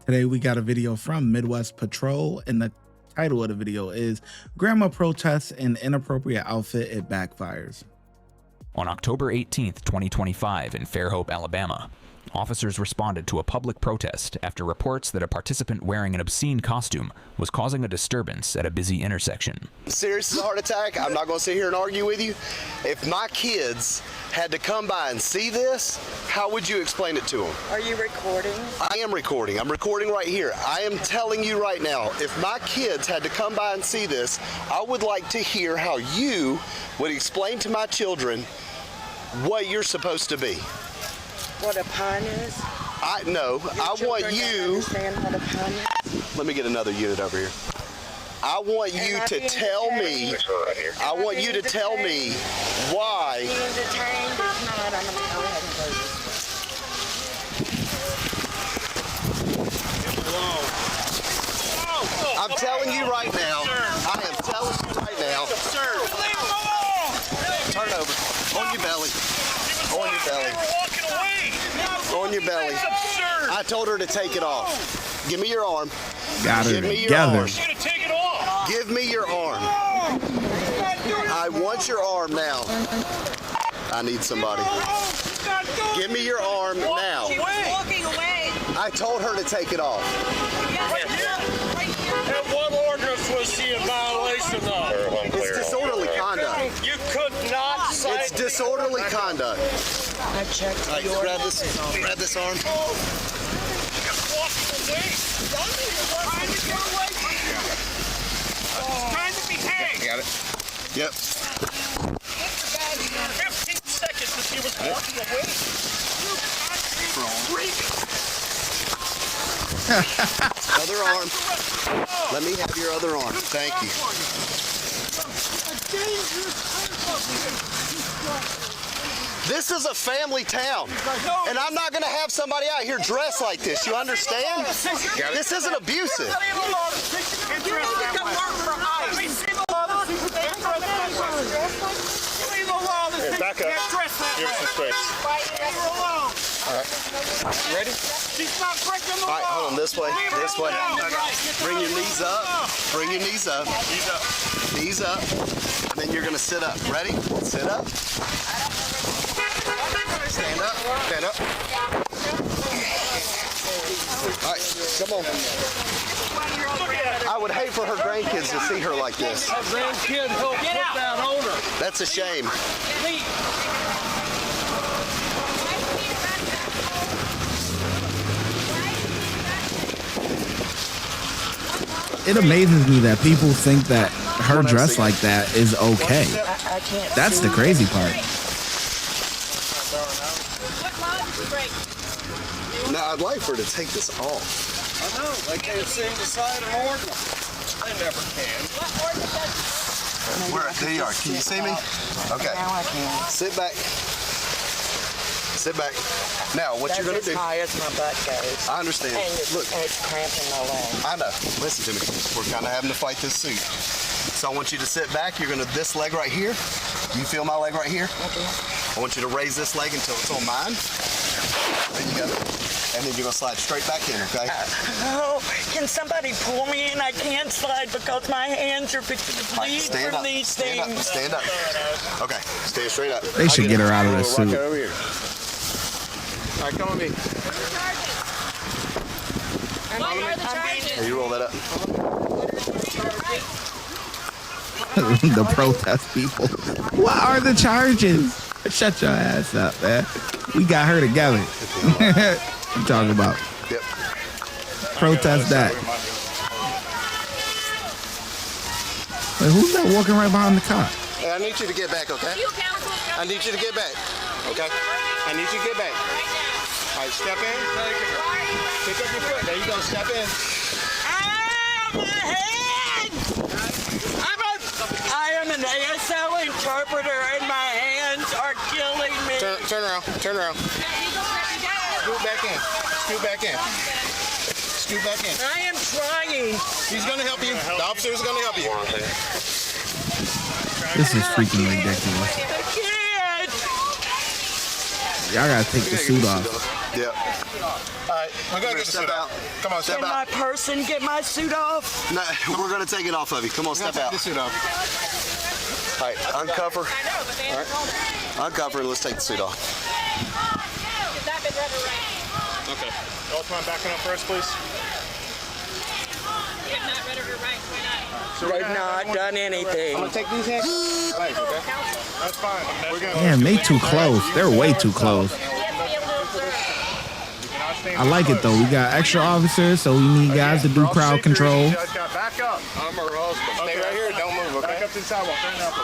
Today we got a video from Midwest Patrol, and the title of the video is Grandma Protests an Inappropriate Outfit, It Backfires. On October 18th, 2025 in Fairhope, Alabama, officers responded to a public protest after reports that a participant wearing an obscene costume was causing a disturbance at a busy intersection. Serious as a heart attack. I'm not going to sit here and argue with you. If my kids had to come by and see this, how would you explain it to them? Are you recording? I am recording. I'm recording right here. I am telling you right now, if my kids had to come by and see this, I would like to hear how you would explain to my children what you're supposed to be. What a pun is? I want you. Understand what a pun is? Let me get another unit over here. I want you to tell me. I want you to tell me why. Being detained is not. I'm going to go ahead and close this. I'm telling you right now. I am telling you right now. Turn over. On your belly. On your belly. On your belly. I told her to take it off. Give me your arm. Got her Give me your together. arm. Give me your arm. I want your arm now. I need somebody. Give me your arm now. She was walking away. I told her to take it off. And what ordinance was she in violation of? It's disorderly conduct. You could not cite. It's disorderly conduct. I checked All right, your... grab this arm. Trying to behave. Got it. Yep. 15 seconds that she was walking away. Other arm. Let me have your other arm. Thank you. This is a family town, and I'm not going to have somebody out here dressed like this. You understand? This isn't abusive. You need to come work for ICE. Back up. Here's some space. All right. Ready? She's not breaking the law. All right, hold on. This way. This way. Bring your knees up. Bring your knees up. Knees up. Knees up. And then you're going to sit up. Ready? Sit up. Stand up. Stand up. All right, come on. I would hate for her grandkids to see her like this. A grandkid helped put that on her. That's a shame. It amazes me that people think that her dress like that is okay. I can't That's the crazy part. Now, I'd like for her to take this off. I know. They can't seem to cite an ordinance. They never can. There you are. Can you see me? Okay. Now I can. Sit back. Sit back. Now, what you're going to do... That's as high as my butt goes. I understand. And it's, Look. and it's cramping my leg. I know. Listen to me. We're kind of having to fight this suit. So I want you to sit back. You're going to... This leg right here. Do you feel my leg right here? I do. I want you to raise this leg until it's on mine. There you go. And then you're going to slide straight back in, okay? Oh, can somebody pull me in? I can't slide because my hands are fixing to All right, bleed stand from up. these Stand up. things. Stand up. Okay. Stand straight up. They should get her out of this Rock suit. over here. All right, come with me. What are the charges? Here, you roll that up. The protest people. What are the charges? Shut your ass up, man. We got her together. What you talking about? Yep. Protest that. Wait, who's that walking right behind the cop? Hey, I need you to get back, okay? You counsel. I need you to get back, okay? I need you to get back. All right, step in. Pick up your foot. There you go. Step in. Ah, my head! I am an ASL interpreter and my hands are killing me. Turn around. Turn around. Scoot back in. Scoot back in. Scoot back in. I am trying. He's going to help you. The officer is going to help you. This is freaking ridiculous. I can't. Y'all gotta take the suit off. Yeah. All right, we're gonna get the suit out. Come on, step Can my out. person get my suit off? No, we're gonna take it off of you. Come on, step Take out. the suit off. All right, uncover. Uncover and let's take the suit off. Okay. Y'all come on, backing up first, please. They've not done anything. I'm gonna take these handcuffs. Okay. That's fine. Damn, they too close. They're way too close. I like it though. We got extra officers, so we need guys to do crowd control. Back up. I'm her husband. Stay right here. Don't move, okay? Back up to the sidewalk. Turn up.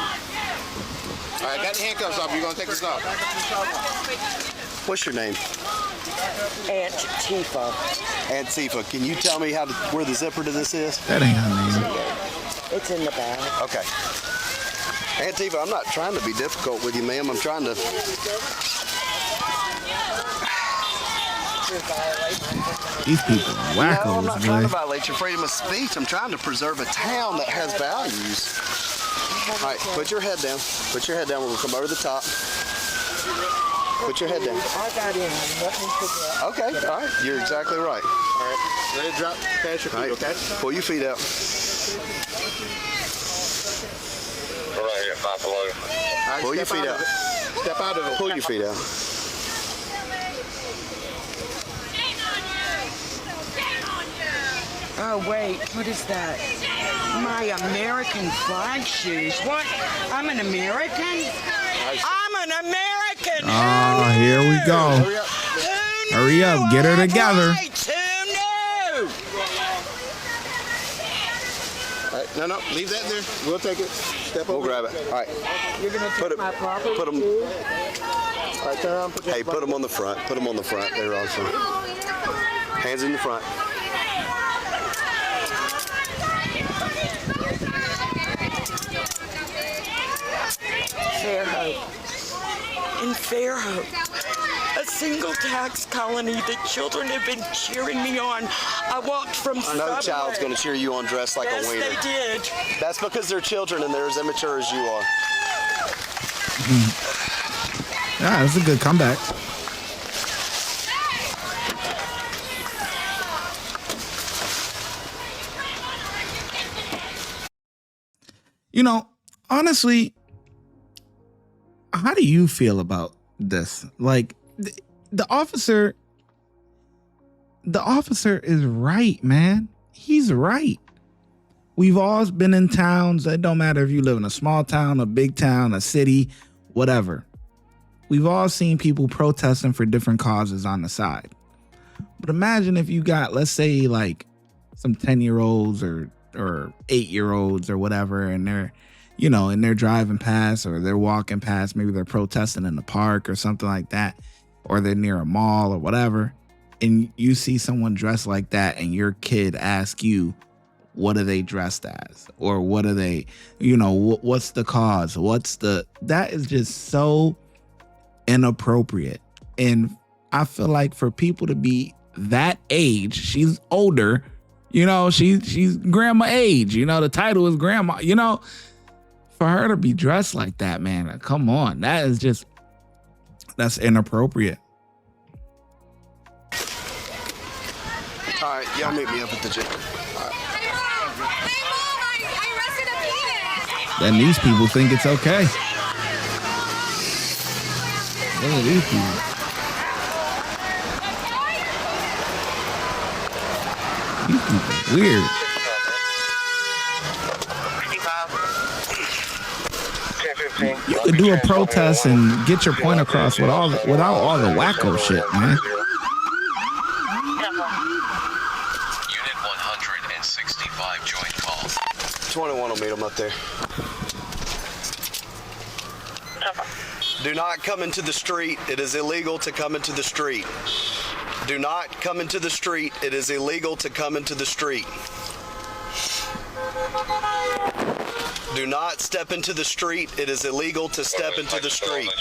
All right, got the handcuffs off. You're going to take this off. What's your name? Aunt Tifa. Aunt Tifa. Can you tell me where the zipper to this is? That ain't her name. It's in the bag. Okay. Aunt Tifa, I'm not trying to be difficult with you, ma'am. I'm trying to... These people are wackos, No, I'm not trying to boy. violate your freedom of speech. I'm trying to preserve a town that has values. All right, put your head down. Put your head down. We're going to come over the top. Put your head down. I got in. Let me forget. Okay, all right. You're exactly right. All right. Let it drop. Pass your feet, All right. okay? Pull your feet out. Right here, 5 below. All right, Pull your step feet of out. it. Step out of it. Pull your feet out. Oh, wait. What is that? My American flag shoes. What? I'm an American? I'm an American. Oh, here we go. Hurry up, get her together. Who knew? All right, no, leave that there. We'll take it. Step We'll over. grab it. All right. You're going to Put take it- my property put 'em- too? All right, turn around. Put your Hey, put them on the front. Put them on the front. They're awesome. Hands in the front. Fairhope. In Fairhope. A single tax colony. The children have been cheering me on. I walked from No Subway. child's going to cheer you on dressed like Yes, a wiener. they did. That's because they're children and they're as immature as you are. Yeah, that's a good comeback. You know, honestly, how do you feel about this? Like, the officer is right, man. He's right. We've all been in towns. It don't matter if you live in a small town, a big town, a city, whatever. We've all seen people protesting for different causes on the side. But imagine if you got, let's say, like some 10-year-olds or 8-year-olds or whatever, and they're driving past or they're walking past, maybe they're protesting in the park or something like that, or they're near a mall or whatever, and you see someone dressed like that and your kid asks you, what are they dressed as? Or what are they, what's the cause? That is just so inappropriate. And I feel like for people to be that age, she's older, she's grandma age, the title is grandma, for her to be dressed like that, man, come on. That's inappropriate. All right, y'all meet me up at the gym. Then these people think it's okay. Look at these people. These people weird. You could do a protest and get your point across without all the wacko shit, man. Unit 165 joint call. 21 will meet them up there. Do not come into the street. It is illegal to come into the street. Do not come into the street. It is illegal to come into the street. Do not step into the street. It is illegal to step into the street.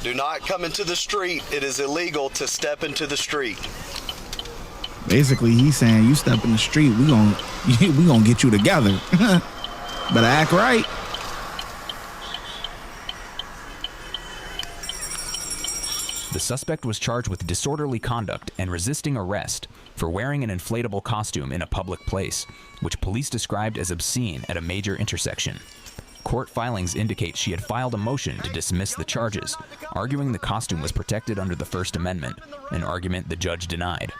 Do not come into the street. It is illegal to step into the street. Basically, he's saying you step in the street, we gonna get you together. Better act right. The suspect was charged with disorderly conduct and resisting arrest for wearing an inflatable costume in a public place, which police described as obscene at a major intersection. Court filings indicate she had filed a motion to dismiss the charges, arguing the costume was protected under the First Amendment, an argument the judge denied.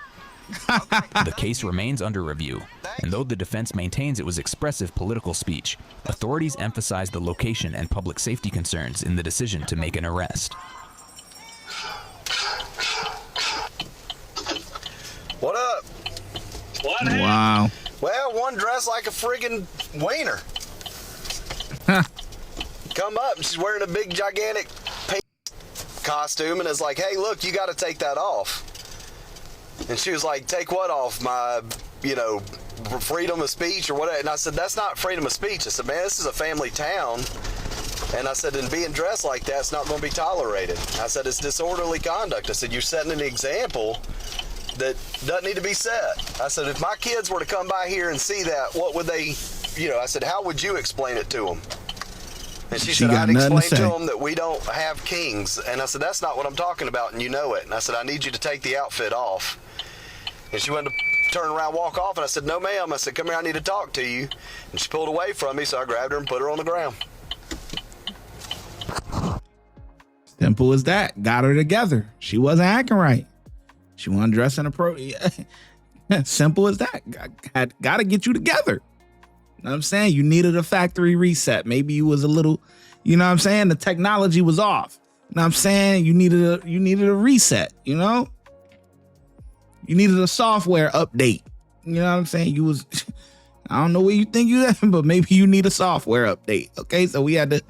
The case remains under review, and though the defense maintains it was expressive political speech, authorities emphasize the location and public safety concerns in the decision to make an arrest. What up? What? Wow. Well, one dressed like a friggin' wiener. Come up, and she's wearing a big, gigantic pink costume, and is like, hey, look, you got to take that off. And she was like, take what off? My, freedom of speech or whatever. And I said, that's not freedom of speech. I said, man, this is a family town. And I said, and being dressed like that's not going to be tolerated. I said, it's disorderly conduct. I said, you're setting an example that doesn't need to be set. I said, if my kids were to come by here and see that, what would they, I said, how would you explain it to them? And she said, I'd explain to them that we don't have kings. And I said, that's not what I'm talking about, and you know it. And I said, I need you to take the outfit off. And she went to turn around, walk off, and I said, no, ma'am. I said, come here, I need to talk to you. And she pulled away from me, so I grabbed her and put her on the ground. Simple as that. Got her together. She wasn't acting right. She wasn't dressing appropriate. Simple as that. Got to get you together. You know what I'm saying? You needed a factory reset. Maybe you was a little, you know what I'm saying? The technology was off. You know what I'm saying? You needed a reset, You needed a software update. You know what I'm saying? You was, I don't know where you think you at, but maybe you need a software update. Okay, so we had to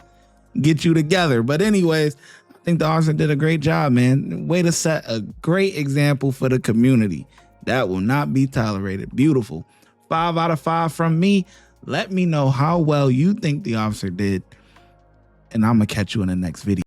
get you together. But anyways, I think the officer did a great job, man. Way to set a great example for the community. That will not be tolerated. Beautiful. 5 out of 5 from me. Let me know how well you think the officer did, and I'm going to catch you in the next video.